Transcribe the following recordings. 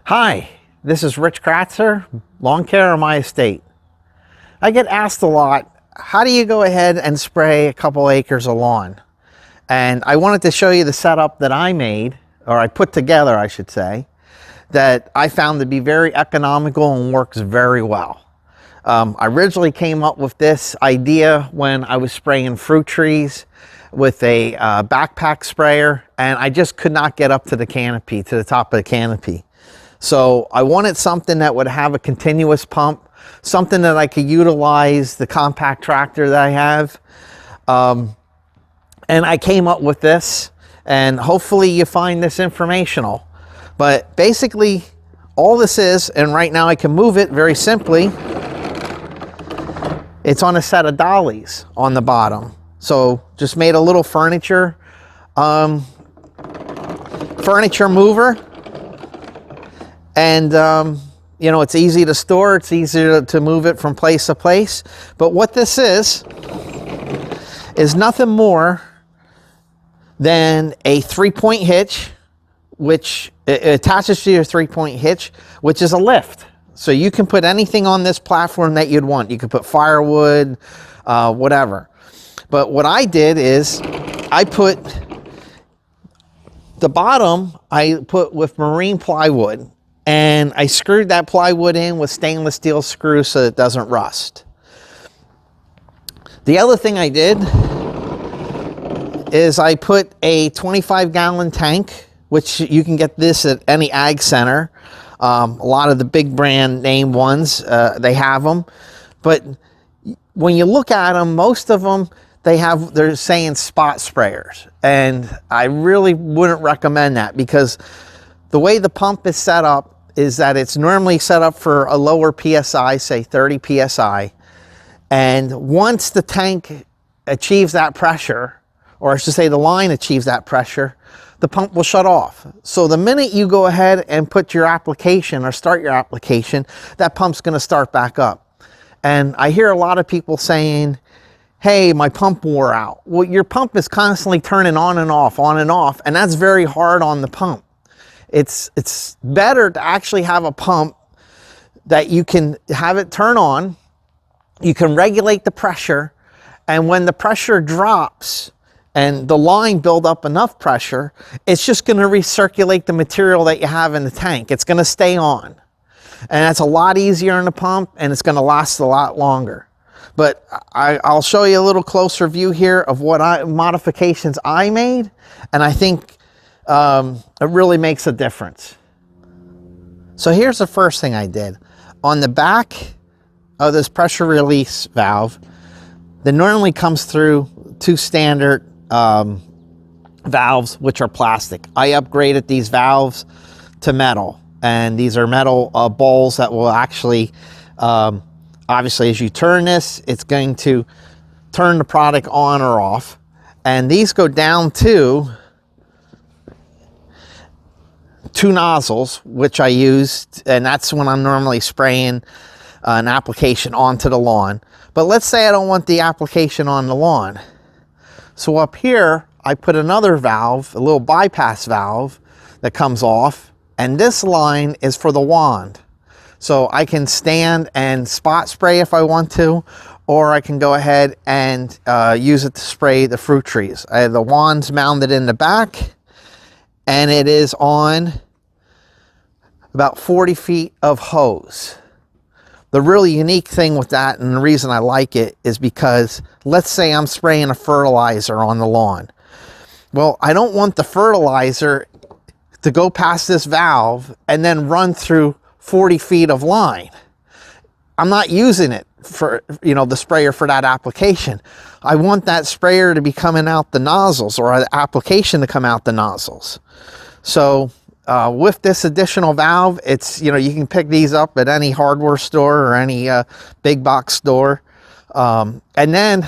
Hi, this is Rich Kratzer, Lawn Care on My Estate. I get asked a lot, how do you go ahead and spray a couple acres of lawn? And I wanted to show you the setup that I made, or I put together, I should say, that I found to be very economical and works very well. I originally came up with this idea when I was spraying fruit trees with a backpack sprayer, and I just could not get up to the canopy, to the top of the canopy. So I wanted something that would have a continuous pump, something that I could utilize the compact tractor that I have. And I came up with this, and hopefully you find this informational. But basically all this is, and right now I can move it very simply, it's on a set of dollies on the bottom. So just made a little furniture mover. And, you know, it's easy to store, it's easy to move it from place to place. But what this is nothing more than a 3-point hitch, which it attaches to your 3-point hitch, which is a lift. So you can put anything on this platform that you'd want. You could put firewood, whatever. But what I did is I put the bottom, I put with marine plywood. And I screwed that plywood in with stainless steel screws so it doesn't rust. The other thing I did is I put a 25-gallon tank, which you can get this at any ag center. A lot of the big brand name ones, they have them. But when you look at them, most of them, they're saying spot sprayers. And I really wouldn't recommend that, because the way the pump is set up is that it's normally set up for a lower PSI, say 30 PSI. And once the tank achieves that pressure, or I should say the line achieves that pressure, the pump will shut off. So the minute you go ahead and put your application or start your application, that pump's gonna start back up. And I hear a lot of people saying, hey, my pump wore out. Well, your pump is constantly turning on and off, and that's very hard on the pump. It's better to actually have a pump that you can have it turn on, you can regulate the pressure, and when the pressure drops and the line build up enough pressure, it's just going to recirculate the material that you have in the tank. It's going to stay on. And that's a lot easier in the pump, and it's going to last a lot longer. But I'll show you a little closer view here of what modifications I made, and I think it really makes a difference. So here's the first thing I did. On the back of this pressure release valve, that normally comes through 2 standard valves, which are plastic. I upgraded these valves to metal, and these are metal bowls that will actually, obviously as you turn this, it's going to turn the product on or off. And these go down to 2 nozzles, which I used, and that's when I'm normally spraying an application onto the lawn. But let's say I don't want the application on the lawn. So up here, I put another valve, a little bypass valve that comes off, and this line is for the wand. So I can stand and spot spray if I want to, or I can go ahead and use it to spray the fruit trees. I have the wands mounted in the back, and it is on about 40 feet of hose. The really unique thing with that, and the reason I like it, is because let's say I'm spraying a fertilizer on the lawn. Well, I don't want the fertilizer to go past this valve and then run through 40 feet of line. I'm not using it for, you know, the sprayer for that application. I want that sprayer to be coming out the nozzles, or the application to come out the nozzles. So with this additional valve, it's, you know, you can pick these up at any hardware store or any big box store. And then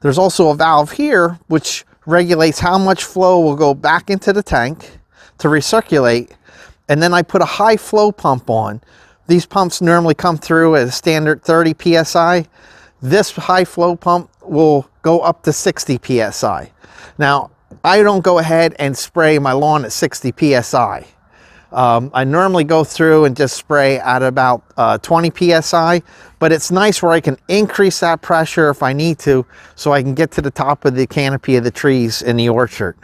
there's also a valve here which regulates how much flow will go back into the tank to recirculate. And then I put a high flow pump on. These pumps normally come through at a standard 30 PSI. This high flow pump will go up to 60 PSI. Now, I don't go ahead and spray my lawn at 60 PSI. I normally go through and just spray at about 20 psi, but it's nice where I can increase that pressure if I need to, so I can get to the top of the canopy of the trees in the orchard.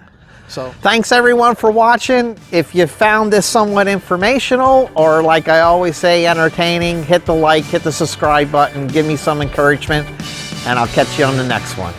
So thanks everyone for watching. If you found this somewhat informational, or like I always say, entertaining, hit the like, hit the subscribe button, give me some encouragement, and I'll catch you on the next one.